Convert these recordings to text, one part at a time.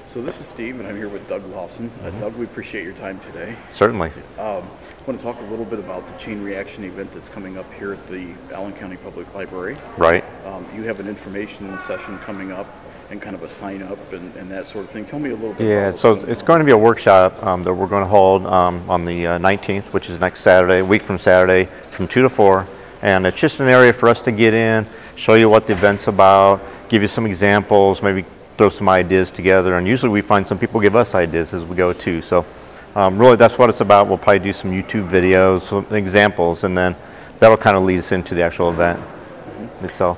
So this is Steve, and I'm here with Doug Lawson. Doug, we appreciate your time today. Certainly. I want to talk a little bit about the chain reaction event that's coming up here at the Allen County Public Library. Right. You have an information session coming up and kind of a sign up and that sort of thing. Tell me a little bit Yeah, about so it's going to be a workshop that we're going to hold on the 19th, which is next Saturday, a week from Saturday, from 2 to 4. And it's just an area for us to get in, show you what the event's about, give you some examples, maybe throw some ideas together. And usually we find some people give us ideas as we go too. So really that's what it's about. We'll probably do some YouTube videos, some examples, and then that'll kind of lead us into the actual event itself.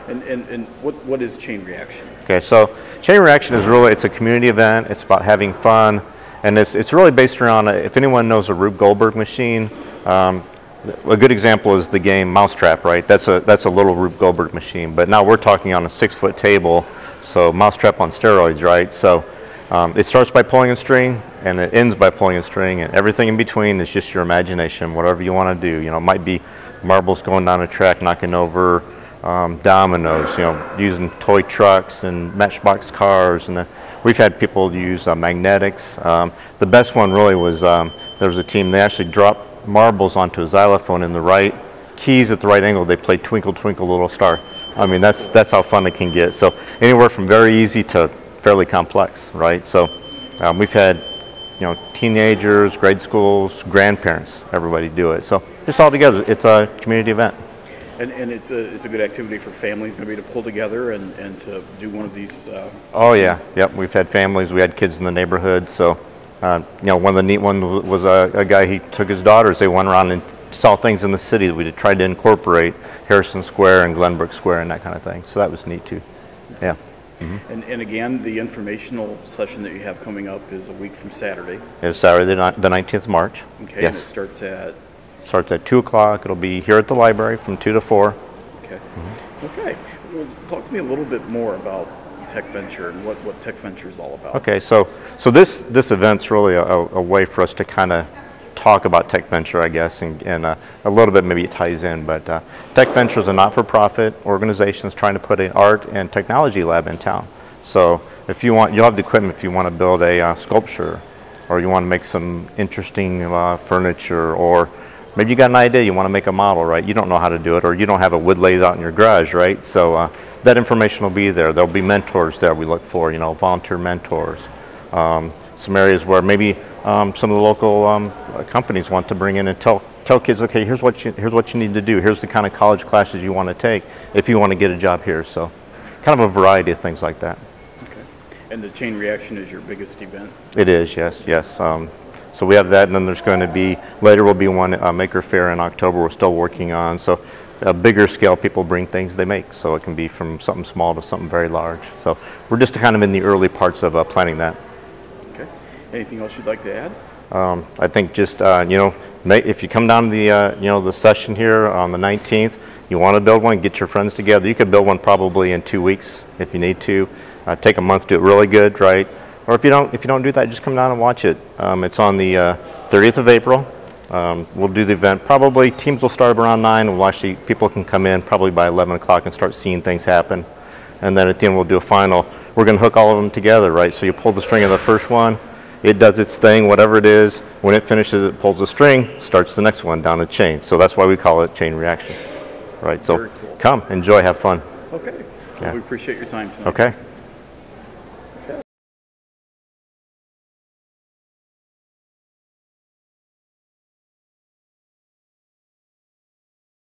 And what is chain reaction? Okay, so chain reaction is really, it's a community event. It's about having fun, and it's really based around, if anyone knows a Rube Goldberg machine, a good example is the game Mousetrap, right? That's a little Rube Goldberg machine, but now we're talking on a 6-foot table, so Mousetrap on steroids, right? So it starts by pulling a string, and it ends by pulling a string, and everything in between is just your imagination, whatever you want to do. You know, it might be marbles going down a track, knocking over dominoes, you know, using toy trucks and matchbox cars, and then we've had people use magnetics. The best one really was there was a team, they actually dropped marbles onto a xylophone in the right keys at the right angle. They played Twinkle Twinkle Little Star. I mean, that's how fun it can get. So anywhere from very easy to fairly complex, right? So we've had, you know, teenagers, grade schools, grandparents, everybody do it. So just all together, it's a community event. And it's a good activity for families maybe to pull together and to do one of these. Oh yeah, yep. We've had families. We had kids in the neighborhood. So you know, one of the neat ones was a guy. He took his daughters. They went around and saw things in the city that we tried to incorporate Harrison Square and Glenbrook Square and that kind of thing. So that was neat too. Yeah. Mm-hmm. And again, the informational session that you have coming up is a week from Saturday. It's Saturday, the 19th of March. Okay. Yes. And it starts at. Starts at 2 o'clock. It'll be here at the library from 2 to 4. Okay. Okay. Well, talk to me a little bit more about TekVenture and what TekVenture is all about. Okay. So this event's really a way for us to kind of talk about TekVenture, I guess, and a little bit maybe it ties in. But TekVenture is a not-for-profit organization that's trying to put an art and technology lab in town. So if you want, you'll have the equipment if you want to build a sculpture, or you want to make some interesting furniture, or maybe you got an idea, you want to make a model, right? You don't know how to do it, or you don't have a wood laid out in your garage, right? So that information will be there. There'll be mentors there we look for, you know, volunteer mentors. Some areas where maybe some of the local companies want to bring in and tell kids, okay, here's what you need to do. Here's the kind of college classes you want to take if you want to get a job here. So kind of a variety of things like that. Okay. And the chain reaction is your biggest event? It is, yes. So we have that, and then there's going to be, later will be one Maker Faire in October we're still working on. So a bigger scale, people bring things they make. So it can be from something small to something very large. So we're just kind of in the early parts of planning that. Okay. Anything else you'd like to add? I think just, you know, if you come down to the, you know, the session here on the 19th, you want to build one, get your friends together. You could build one probably in 2 weeks if you need to. Take a month, do it really good, right? Or if you don't do that, just come down and watch it. It's on the 30th of April. We'll do the event. Probably teams will start around 9, and we'll actually, people can come in probably by 11 o'clock and start seeing things happen. And then at the end we'll do a final. We're going to hook all of them together, right? So you pull the string of the first one, it does its thing, whatever it is. When it finishes, it pulls the string, starts the next one down the chain. So that's why we call it chain reaction, right? So Very cool. Come, enjoy, have fun. Okay. Yeah. We appreciate your time tonight. Okay.